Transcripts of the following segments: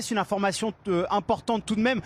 presse. Une information importante tout de même.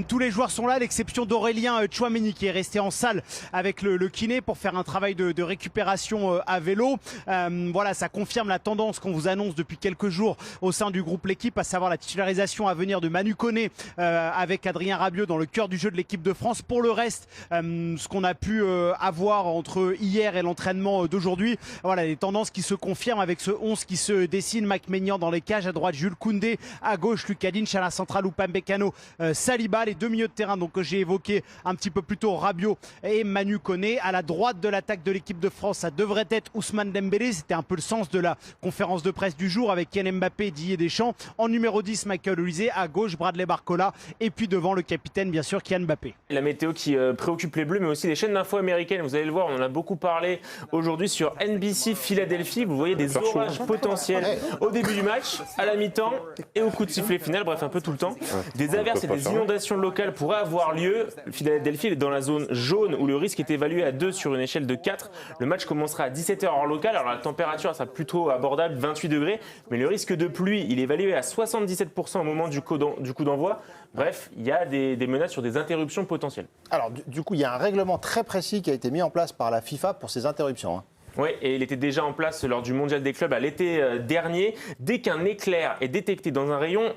Tous les joueurs sont là, à l'exception d'Aurélien Tchouaméni qui est resté en salle avec le kiné pour faire un travail de récupération à vélo. Voilà, ça confirme la tendance qu'on vous annonce depuis quelques jours au sein du groupe L'Équipe, à savoir la titularisation à venir de Manu Koné avec Adrien Rabiot dans le cœur du jeu de l'équipe de France. Pour le reste, ce qu'on a pu avoir entre hier et l'entraînement d'aujourd'hui, voilà, les tendances qui se confirment avec ce 11 qui se dessine. Mac Maignan dans les cages, à droite Jules Koundé, à gauche Lucas Digne, à la centrale Upamecano, Saliba, les deux milieux de terrain donc que j'ai évoqué un petit peu plus tôt, Rabiot et Manu Koné. À la droite de l'attaque de l'équipe de France, ça devrait être Ousmane Dembélé. C'était un peu le sens de la conférence de presse du jour avec Kylian Mbappé et Didier Deschamps. En numéro 10, Michael Olise, à gauche Bradley Barcola et puis devant le capitaine bien sûr Kylian Mbappé. La météo qui préoccupe les Bleus, mais aussi les chaînes d'infos américaines. Vous allez le voir, on en a beaucoup parlé aujourd'hui sur NBC Philadelphie. Vous voyez des orages potentiels au début du match, à la mi-temps et au coup de sifflet final, bref un peu tout le temps. Des averses et des inondations locales pourraient avoir lieu. Philadelphie est dans la zone jaune où le risque est évalué à 2 sur une échelle de 4. Le match commencera à 17h heure locale. Alors la température sera plutôt abordable, 28 degrés, mais le risque de pluie, il est évalué à 77% au moment du coup d'envoi. Bref, il y a des menaces sur des interruptions potentielles. Alors du coup, il y a un règlement très précis qui a été mis en place par la FIFA pour ces interruptions. Oui, et il était déjà en place lors du Mondial des clubs à l'été dernier. Dès qu'un éclair est détecté dans un rayon,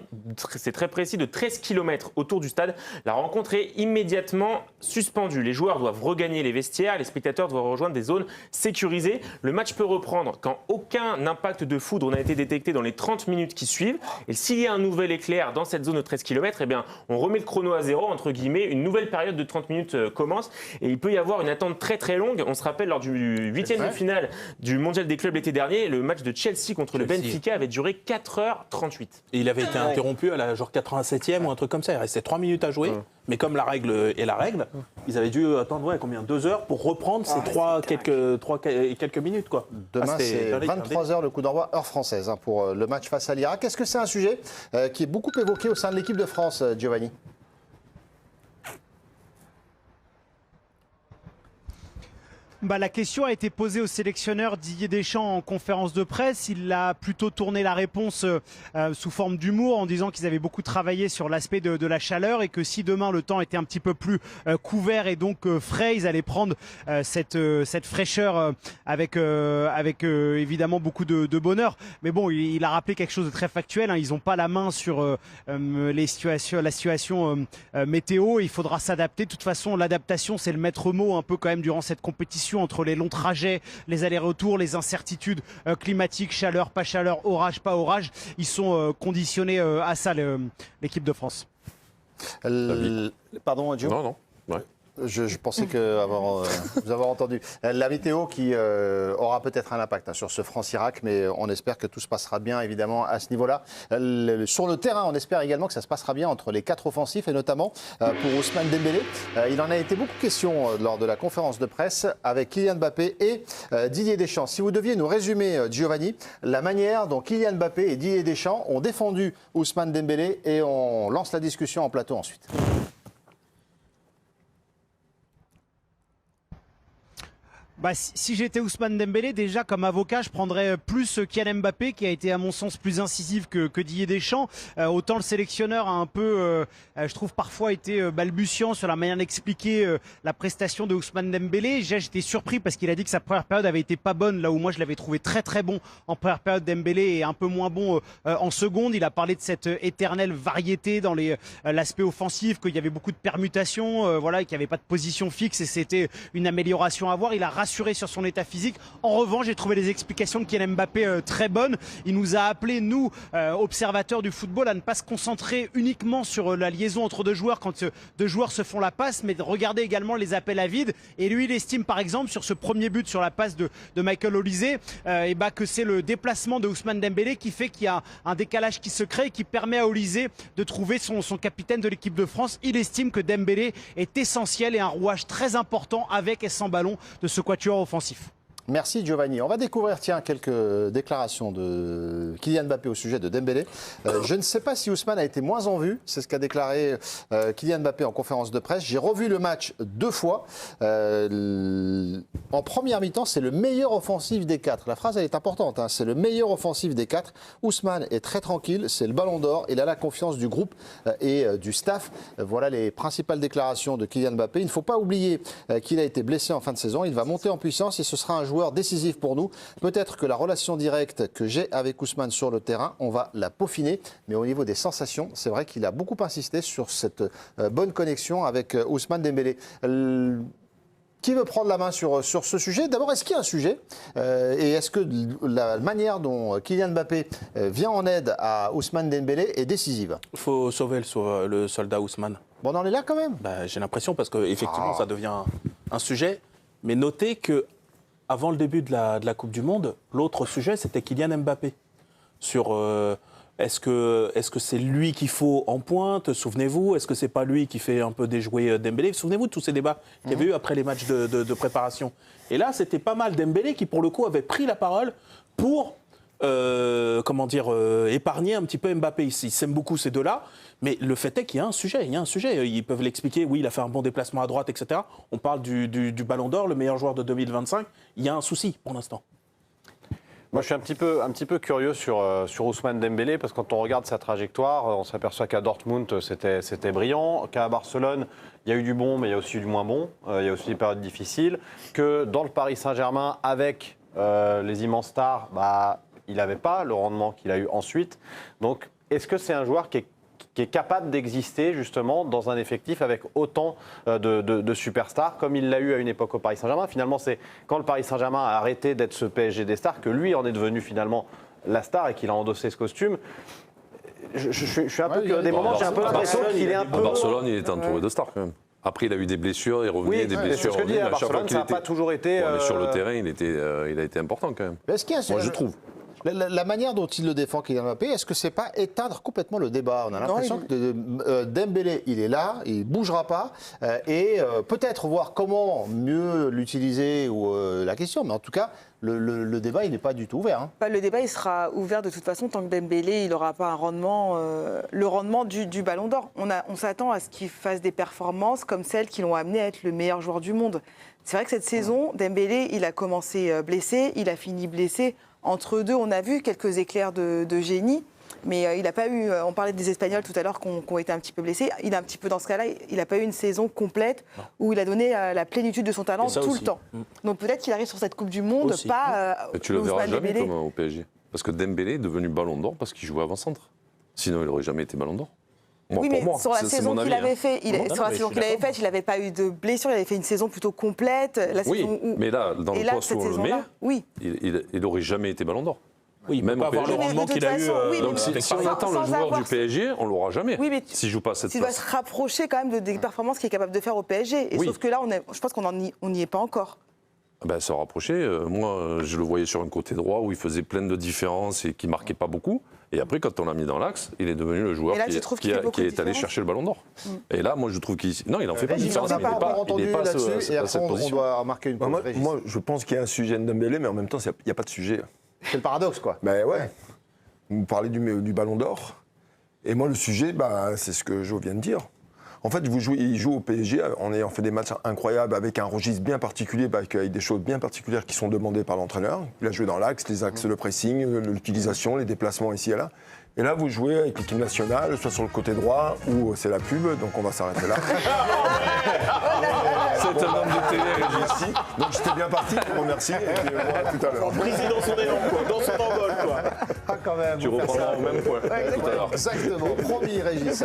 c'est très précis, de 13 km autour du stade, la rencontre est immédiatement suspendue. Les joueurs doivent regagner les vestiaires, les spectateurs doivent rejoindre des zones sécurisées. Le match peut reprendre quand aucun impact de foudre n'a été détecté dans les 30 minutes qui suivent. Et s'il y a un nouvel éclair dans cette zone de 13 km, eh bien, on remet le chrono à zéro, entre guillemets, une nouvelle période de 30 minutes commence. Et il peut y avoir une attente très très longue. On se rappelle lors du 8e de finale du Mondial des clubs l'été dernier, le match de Chelsea contre le Benfica avait duré 4h38. Et il avait été interrompu à la genre 87e ou un truc comme ça. Il restait 3 minutes à jouer. Mais comme la règle est la règle, ils avaient dû attendre combien 2 heures pour reprendre ces quelques minutes. Quoi. Demain, c'est 23h le coup d'envoi, heure française, pour le match face à l'Irak. Est-ce que c'est un sujet qui est beaucoup évoqué au sein de l'équipe de France, Giovanni ? La question a été posée au sélectionneur Didier Deschamps en conférence de presse. Il a plutôt tourné la réponse sous forme d'humour en disant qu'ils avaient beaucoup travaillé sur l'aspect de la chaleur et que si demain le temps était un petit peu plus couvert et donc frais, ils allaient prendre cette fraîcheur avec évidemment beaucoup de bonheur. Mais bon, il a rappelé quelque chose de très factuel. Ils n'ont pas la main sur la situation météo. Il faudra s'adapter. De toute façon, l'adaptation, c'est le maître mot un peu quand même durant cette compétition. Entre les longs trajets, les allers-retours, les incertitudes climatiques, chaleur, pas chaleur, orage, pas orage, ils sont conditionnés à ça, l'équipe de France. Pardon, Gio ? Non. Ouais. Je pensais vous avoir entendu. La météo qui aura peut-être un impact sur ce France-Irak, mais on espère que tout se passera bien, évidemment, à ce niveau-là. Sur le terrain, on espère également que ça se passera bien entre les 4 offensifs, et notamment pour Ousmane Dembélé. Il en a été beaucoup question lors de la conférence de presse avec Kylian Mbappé et Didier Deschamps. Si vous deviez nous résumer, Giovanni, la manière dont Kylian Mbappé et Didier Deschamps ont défendu Ousmane Dembélé, et on lance la discussion en plateau ensuite. Si j'étais Ousmane Dembélé, déjà comme avocat, je prendrais plus Kylian Mbappé, qui a été à mon sens plus incisif que Didier Deschamps. Autant le sélectionneur a un peu, je trouve parfois été balbutiant sur la manière d'expliquer la prestation de Ousmane Dembélé. J'étais surpris parce qu'il a dit que sa première période avait été pas bonne, là où moi je l'avais trouvé très très bon en première période Dembélé et un peu moins bon en seconde. Il a parlé de cette éternelle variété dans l'aspect offensif, qu'il y avait beaucoup de permutations, qu'il n'y avait pas de position fixe et c'était une amélioration à voir. Il a rassuré sur son état physique. En revanche, j'ai trouvé les explications de Kylian Mbappé très bonnes. Il nous a appelé, nous, observateurs du football, à ne pas se concentrer uniquement sur la liaison entre deux joueurs quand deux joueurs se font la passe, mais de regarder également les appels à vide. Et lui, il estime par exemple sur ce premier but, sur la passe de Michael Olise, que c'est le déplacement de Ousmane Dembélé qui fait qu'il y a un décalage qui se crée et qui permet à Olise de trouver son capitaine de l'équipe de France. Il estime que Dembélé est essentiel et un rouage très important avec et sans ballon de ce quatuor offensif. Merci Giovanni. On va découvrir quelques déclarations de Kylian Mbappé au sujet de Dembélé. Je ne sais pas si Ousmane a été moins en vue, c'est ce qu'a déclaré Kylian Mbappé en conférence de presse. J'ai revu le match 2 fois. En première mi-temps, c'est le meilleur offensif des 4. La phrase elle est importante, hein. C'est le meilleur offensif des 4. Ousmane est très tranquille, c'est le ballon d'or. Il a la confiance du groupe et du staff. Voilà les principales déclarations de Kylian Mbappé. Il ne faut pas oublier qu'il a été blessé en fin de saison. Il va monter en puissance et ce sera un joueur décisif pour nous. Peut-être que la relation directe que j'ai avec Ousmane sur le terrain, on va la peaufiner. Mais au niveau des sensations, c'est vrai qu'il a beaucoup insisté sur cette bonne connexion avec Ousmane Dembélé. Qui veut prendre la main sur ce sujet? D'abord, est-ce qu'il y a un sujet? Et est-ce que la manière dont Kylian Mbappé vient en aide à Ousmane Dembélé est décisive? Il faut sauver le soldat Ousmane. Bon, on en est là quand même. J'ai l'impression parce qu'effectivement, ça devient un sujet. Mais notez que avant le début de la Coupe du Monde, l'autre sujet, c'était Kylian Mbappé. Sur est-ce que c'est lui qu'il faut en pointe? Souvenez-vous, est-ce que c'est pas lui qui fait un peu déjouer Dembélé? Souvenez-vous de tous ces débats qu'il y avait eu après les matchs de préparation. Et là, c'était pas mal Dembélé qui, pour le coup, avait pris la parole pour épargner un petit peu Mbappé ici. Ils s'aiment beaucoup ces deux-là, mais le fait est qu'il y a un sujet. Ils peuvent l'expliquer. Oui, il a fait un bon déplacement à droite, etc. On parle du Ballon d'Or, le meilleur joueur de 2025. Il y a un souci pour l'instant. Moi, je suis un petit peu curieux sur Ousmane Dembélé parce que quand on regarde sa trajectoire, on s'aperçoit qu'à Dortmund, c'était brillant, qu'à Barcelone, il y a eu du bon, mais il y a aussi eu du moins bon. Il y a aussi des périodes difficiles. Que dans le Paris Saint-Germain, avec les immenses stars, il n'avait pas le rendement qu'il a eu ensuite. Donc, est-ce que c'est un joueur qui est capable d'exister justement dans un effectif avec autant de superstars comme il l'a eu à une époque au Paris Saint-Germain? Finalement, c'est quand le Paris Saint-Germain a arrêté d'être ce PSG des stars que lui en est devenu finalement la star et qu'il a endossé ce costume. Je suis un peu curieux. Des moments, j'ai un peu l'impression qu'il est un peu... À Barcelone, il était entouré de stars quand même. Après, il a eu des blessures, il revenait, des blessures. C'est ce que je dis, à Barcelone, ça n'a pas toujours été... mais sur le terrain, il a été important quand même. Est-ce qu'il y a Moi, je trouve. La manière dont il le défend, Kylian Mbappé, est-ce que c'est pas éteindre complètement le débat? On a l'impression que Dembélé, il est là, il bougera pas, et peut-être voir comment mieux l'utiliser ou la question, mais en tout cas, le débat, il n'est pas du tout ouvert. Hein. Le débat, il sera ouvert de toute façon tant que Dembélé, il n'aura pas un rendement, le rendement du Ballon d'Or. On s'attend à ce qu'il fasse des performances comme celles qui l'ont amené à être le meilleur joueur du monde. C'est vrai que cette saison, Dembélé, il a commencé blessé, il a fini blessé. Entre deux, on a vu quelques éclairs de génie, mais il n'a pas eu. On parlait des Espagnols tout à l'heure qui ont été un petit peu blessés. Il est un petit peu dans ce cas-là. Il n'a pas eu une saison complète où il a donné la plénitude de son talent tout le temps. Donc peut-être qu'il arrive sur cette Coupe du Monde, pas. Mais tu le verras jamais comme au PSG, parce que Dembélé est devenu Ballon d'Or parce qu'il jouait avant-centre. Sinon, il n'aurait jamais été Ballon d'Or. Oui, mais sur la saison qu'il avait faite, il n'avait pas eu de blessure, il avait fait une saison plutôt complète. Mais là, dans le poste où on le met, il n'aurait jamais été Ballon d'Or. Oui, même avoir le rendement qu'il a eu. Donc si on attend le joueur du PSG, on ne l'aura jamais. S'il ne joue pas cette place. Il doit se rapprocher quand même des performances qu'il est capable de faire au PSG. Et sauf que là, je pense qu'on n'y est pas encore. Se rapprocher, moi je le voyais sur un côté droit où il faisait plein de différences et qui ne marquait pas beaucoup. Et après, quand on l'a mis dans l'axe, il est devenu le joueur qui est allé chercher le Ballon d'Or. Et là, moi je trouve qu'il n'en fait pas de différence. Il n'est pas à cette position. On doit marquer une pause. Moi, je pense qu'il y a un sujet de Dembélé, mais en même temps, il n'y a pas de sujet. C'est le paradoxe, quoi. Ben ouais. Vous parlez du Ballon d'Or. Et moi, le sujet, c'est ce que Jo vient de dire. En fait, il joue au PSG en ayant fait des matchs incroyables avec un registre bien particulier, avec des choses bien particulières qui sont demandées par l'entraîneur. Il a joué dans l'axe, les axes, le pressing, l'utilisation, les déplacements ici et là. Et là, vous jouez avec l'équipe nationale, soit sur le côté droit, ou c'est la pub, donc on va s'arrêter là. C'est un homme de télé, Régis. Donc j'étais bien parti, je vous remercie, et puis voilà, tout à l'heure. Brisé dans son élan, dans son envol, quoi. Quand même. Tu reprendras au même point tout à l'heure. Exactement. Promis, Régis.